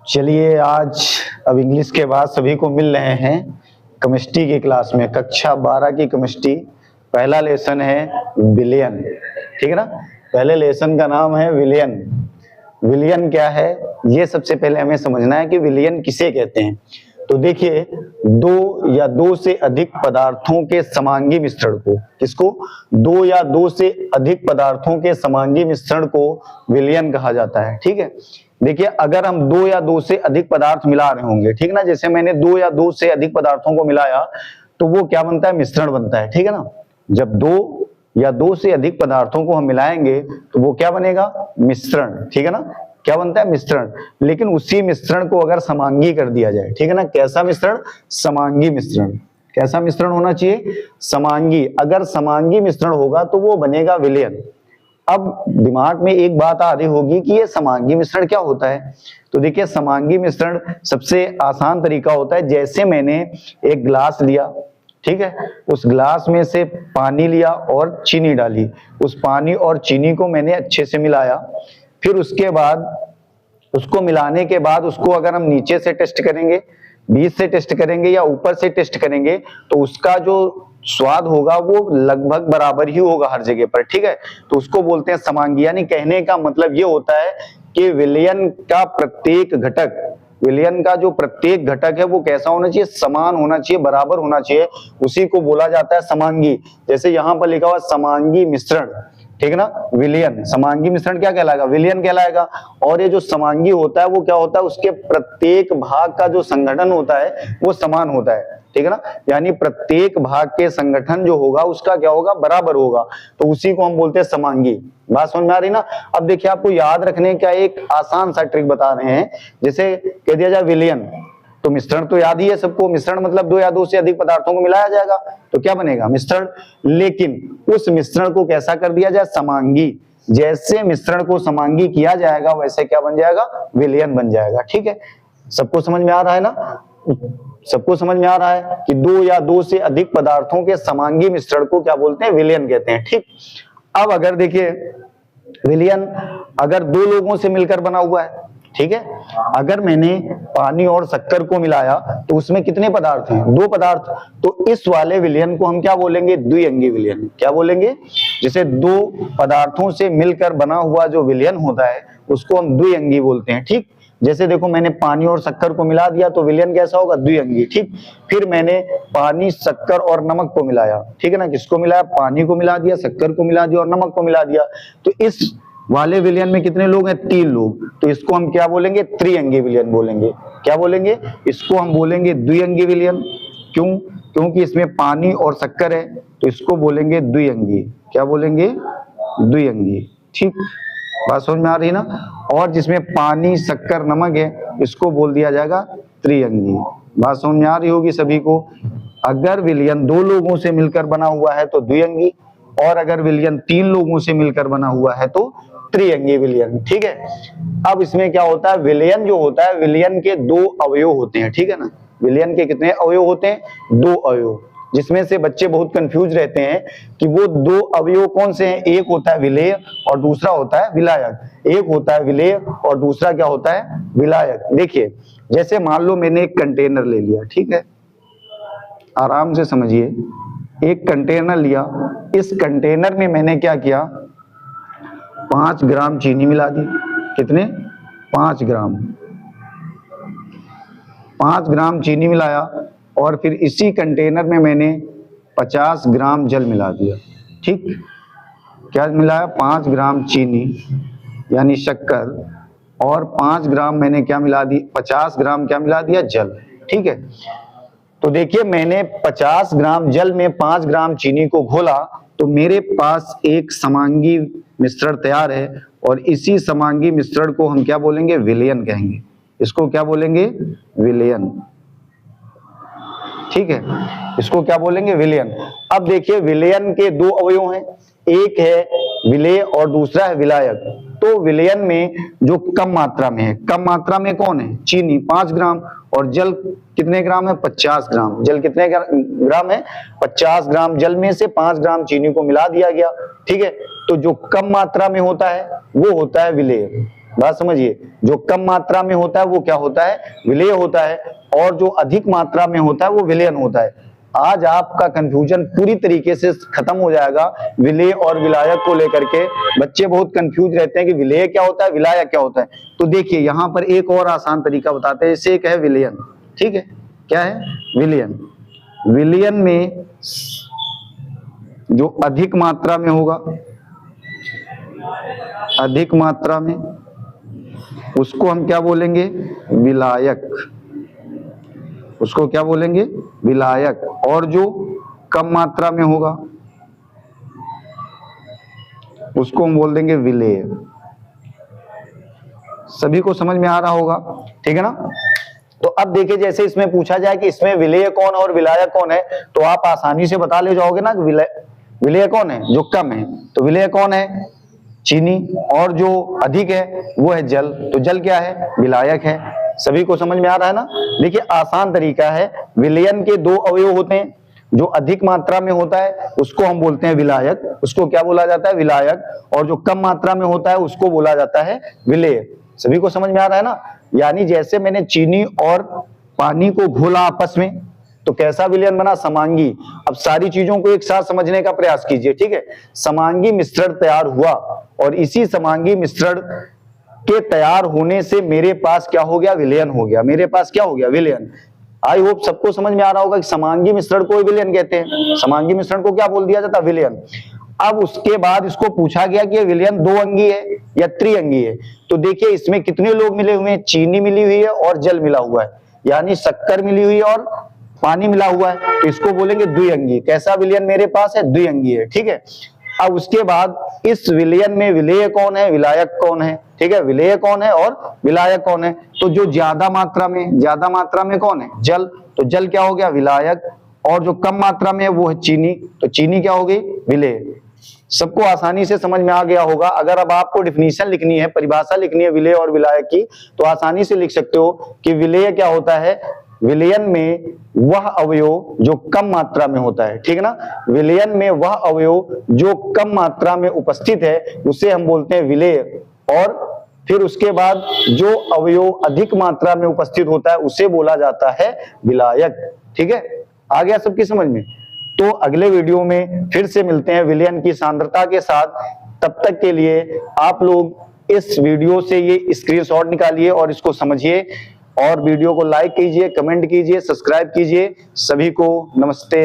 चलिए आज अब इंग्लिश के बाद सभी को मिल रहे हैं केमिस्ट्री की क्लास में। कक्षा 12 की केमिस्ट्री, पहला लेसन है विलयन। ठीक है ना। पहले लेसन का नाम है विलयन। विलयन क्या है ये सबसे पहले हमें समझना है कि विलयन किसे कहते हैं। तो देखिए, दो या दो से अधिक पदार्थों के समांगी मिश्रण को, किसको? दो या दो से अधिक पदार्थों के समांगी मिश्रण को विलयन कहा जाता है। ठीक है। देखिए, अगर हम दो या दो से अधिक पदार्थ मिला रहे होंगे, ठीक ना, जैसे मैंने दो या दो से अधिक पदार्थों को मिलाया तो वो क्या बनता है? मिश्रण बनता है। ठीक है ना। जब दो या दो से अधिक पदार्थों को हम मिलाएंगे तो वो क्या बनेगा? मिश्रण। ठीक है ना। क्या बनता है? मिश्रण। लेकिन उसी मिश्रण को अगर समांगी कर दिया जाए, ठीक है ना, कैसा मिश्रण? समांगी मिश्रण। कैसा मिश्रण होना चाहिए? समांगी। अगर समांगी मिश्रण होगा तो वो बनेगा विलयन। अब दिमाग में एक बात आ रही होगी कि ये समांगी मिश्रण क्या होता है। तो देखिए, समांगी मिश्रण सबसे आसान तरीका होता है, जैसे मैंने एक ग्लास लिया, ठीक है, उस ग्लास में से पानी लिया और चीनी डाली, उस पानी और चीनी को मैंने अच्छे से मिलाया, फिर उसके बाद उसको मिलाने के बाद उसको अगर हम नीचे से टेस्ट करेंगे, बीच से टेस्ट करेंगे या ऊपर से टेस्ट करेंगे तो उसका जो स्वाद होगा वो लगभग बराबर ही होगा हर जगह पर। ठीक है। तो उसको बोलते हैं समांगी। यानी कहने का मतलब ये होता है कि विलयन का प्रत्येक घटक, विलयन का जो प्रत्येक घटक है वो कैसा होना चाहिए? समान होना चाहिए, बराबर होना चाहिए। उसी को बोला जाता है समांगी। जैसे यहाँ पर लिखा हुआ समांगी मिश्रण, ठीक है ना, विलयन। समांगी मिश्रण क्या कहलाएगा? विलयन कहलाएगा। और ये जो समांगी होता है वो क्या होता है? उसके प्रत्येक भाग का जो संगठन होता है वो समान होता है। ठीक है ना। यानी प्रत्येक भाग के संगठन जो होगा उसका क्या होगा? बराबर होगा। तो उसी को हम बोलते हैं समांगी। बात समझ में आ रही ना। अब देखिए, आपको याद रखने का एक आसान सा ट्रिक बता रहे हैं। जैसे कह दिया जाए विलयन, तो मिश्रण तो याद ही है सबको। मिश्रण मतलब दो या दो से अधिक पदार्थों को मिलाया जाएगा तो क्या बनेगा? मिश्रण। लेकिन उस मिश्रण को कैसा कर दिया जाए? समांगी। जैसे मिश्रण को समांगी किया जाएगा वैसे क्या बन जाएगा? विलयन बन जाएगा। ठीक है। सबको समझ में आ रहा है ना? सबको समझ में आ रहा है कि दो या दो से अधिक पदार्थों के समांगी मिश्रण को क्या बोलते हैं? विलयन कहते हैं। ठीक। अब अगर देखिए, विलयन अगर दो लोगों से मिलकर बना हुआ है, ठीक है, अगर मैंने पानी और शक्कर को मिलाया तो उसमें कितने पदार्थ हैं? दो पदार्थ। तो इस वाले विलयन को हम क्या बोलेंगे? द्विअंगी विलयन। क्या बोलेंगे? जैसे दो पदार्थों से मिलकर बना हुआ जो विलयन होता है उसको हम द्विअंगी बोलते हैं। ठीक। जैसे देखो, मैंने पानी और शक्कर को मिला दिया तो विलयन कैसा होगा? द्विअंगी। ठीक। फिर मैंने पानी, शक्कर और नमक को मिलाया, ठीक है ना, किसको मिलाया? पानी को मिला दिया, शक्कर को मिला दिया और नमक को मिला दिया। तो इस वाले विलयन में कितने लोग हैं? 3 लोग। तो इसको हम क्या बोलेंगे? त्रिअंगी विलयन बोलेंगे। क्या बोलेंगे? इसको हम बोलेंगे द्विअंगी विलयन। क्यों? क्योंकि इसमें पानी और शक्कर है तो इसको बोलेंगे द्विअंगी। क्या बोलेंगे? द्विअंगी। ठीक। बात समझ में आ रही है ना। और जिसमें पानी, शक्कर, नमक है इसको बोल दिया जाएगा त्रिअंगी। बात समझ में आ रही होगी सभी को। अगर विलयन दो लोगों से मिलकर बना हुआ है तो द्विअंगी, और अगर विलयन 3 लोगों से मिलकर बना हुआ है तो त्रिअंगी विलयन। ठीक है। अब इसमें क्या होता है? विलयन जो होता है, विलयन के 2 अवयव होते हैं। ठीक है ना। विलयन के कितने अवयव होते हैं? 2 अवयव। जिसमें से बच्चे बहुत कंफ्यूज रहते हैं कि वो 2 अवयव कौन से हैं। एक होता है विलेय और दूसरा होता है विलायक। एक होता है विलेय और दूसरा क्या होता है? विलायक। देखिए, जैसे मान लो मैंने एक कंटेनर ले लिया, ठीक है, आराम से समझिए। एक कंटेनर लिया, इस कंटेनर में मैंने क्या किया? 5 ग्राम चीनी मिला दी। कितने? 5 ग्राम। 5 ग्राम चीनी मिलाया और फिर इसी कंटेनर में मैंने 50 ग्राम जल मिला दिया। ठीक। क्या मिलाया? 5 ग्राम चीनी यानी शक्कर, और 5 ग्राम मैंने क्या मिला दी? 50 ग्राम क्या मिला दिया? जल। ठीक है। तो देखिए, मैंने 50 ग्राम जल में 5 ग्राम चीनी को घोला तो मेरे पास एक समांगी मिश्रण तैयार है, और इसी समांगी मिश्रण को हम क्या बोलेंगे? विलयन कहेंगे। इसको क्या बोलेंगे? विलयन। ठीक है। इसको क्या बोलेंगे? विलयन। अब देखिए, विलयन के 2 अवयव हैं, एक है विलेय और दूसरा है विलायक। तो विलयन में जो कम मात्रा में है, कम मात्रा में कौन है? चीनी 5 ग्राम, और जल कितने ग्राम है? 50 ग्राम। जल कितने ग्राम है? 50 ग्राम जल में से 5 ग्राम चीनी को मिला दिया गया। ठीक है। तो जो कम मात्रा में होता है वो होता है विलेय। बात समझिए, जो कम मात्रा में होता है वो क्या होता है, विलेय होता है, और जो अधिक मात्रा में होता है वो विलयन होता है। आज आपका कंफ्यूजन पूरी तरीके से खत्म हो जाएगा विलेय और विलायक को लेकर के। बच्चे बहुत कंफ्यूज रहते हैं कि विलेय क्या होता है, विलायक क्या होता है। तो देखिए यहाँ पर एक और आसान तरीका बताते हैं, जैसे एक है विलयन, ठीक है, क्या है विलयन। विलयन में जो अधिक मात्रा में होगा, अधिक मात्रा में, उसको हम क्या बोलेंगे, विलायक, उसको क्या बोलेंगे, विलायक। और जो कम मात्रा में होगा उसको हम बोल देंगे विलेय। सभी को समझ में आ रहा होगा, ठीक है ना। तो अब देखिए जैसे इसमें पूछा जाए कि इसमें विलेय कौन और विलायक कौन है, तो आप आसानी से बता ले जाओगे ना कि विलेय कौन है, जो कम है। तो विलेय कौन है, चीनी, और जो अधिक है वो है जल। तो जल क्या है, विलायक है। सभी को समझ में आ रहा है ना। देखिए आसान तरीका है, विलयन के दो अवयव होते हैं, जो अधिक मात्रा में होता है उसको हम बोलते हैं विलायक, उसको क्या बोला जाता है, विलायक। और जो कम मात्रा में होता है उसको बोला जाता है विलेय। सभी को समझ में आ रहा है ना। यानी जैसे मैंने चीनी और पानी को घोला आपस में, तो कैसा विलयन बना, समांगी। अब सारी चीजों को एक साथ समझने का प्रयास कीजिए, ठीक है। समांगी मिश्रण तैयार हुआ, और इसी समांगी मिश्रण के तैयार होने से मेरे पास क्या हो गया, विलयन हो गया। मेरे पास क्या हो गया, विलयन। आई होप सबको समझ में आ रहा होगा कि समांगी मिश्रण को विलयन कहते हैं। समांगी मिश्रण को क्या बोल दिया जाता है, विलयन। अब उसके बाद इसको पूछा गया कि विलयन दो अंगी है या त्रिअंगी है। तो देखिए इसमें कितने लोग मिले हुए हैं, चीनी मिली हुई है और जल मिला हुआ है, यानी शक्कर मिली हुई है और पानी मिला हुआ है। तो इसको बोलेंगे द्विअंगी। कैसा विलयन मेरे पास है, द्विअंगी है, ठीक है। अब उसके बाद इस विलयन में विलेय कौन है, विलायक कौन है, ठीक है। विलेय कौन है और विलायक कौन है, तो जो ज्यादा मात्रा में कौन है, जल। तो जल क्या हो गया, विलायक। और जो कम मात्रा में है वो है चीनी, तो चीनी क्या हो गई, विलेय। सबको आसानी से समझ में आ गया होगा। अगर अब आपको डिफिनीशन लिखनी है, परिभाषा लिखनी है विलेय और विलायक की, तो आसानी से लिख सकते हो कि विलेय क्या होता है, विलयन में वह अवयव जो कम मात्रा में होता है, ठीक है ना। विलयन में वह अवयव जो कम मात्रा में उपस्थित है उसे हम बोलते हैं विलेय। और फिर उसके बाद जो अवयव अधिक मात्रा में उपस्थित होता है उसे बोला जाता है विलायक, ठीक है। आ गया सबकी समझ में। तो अगले वीडियो में फिर से मिलते हैं विलयन की सांद्रता के साथ। तब तक के लिए आप लोग इस वीडियो से ये स्क्रीनशॉट निकालिए और इसको समझिए, और वीडियो को लाइक कीजिए, कमेंट कीजिए, सब्सक्राइब कीजिए। सभी को नमस्ते।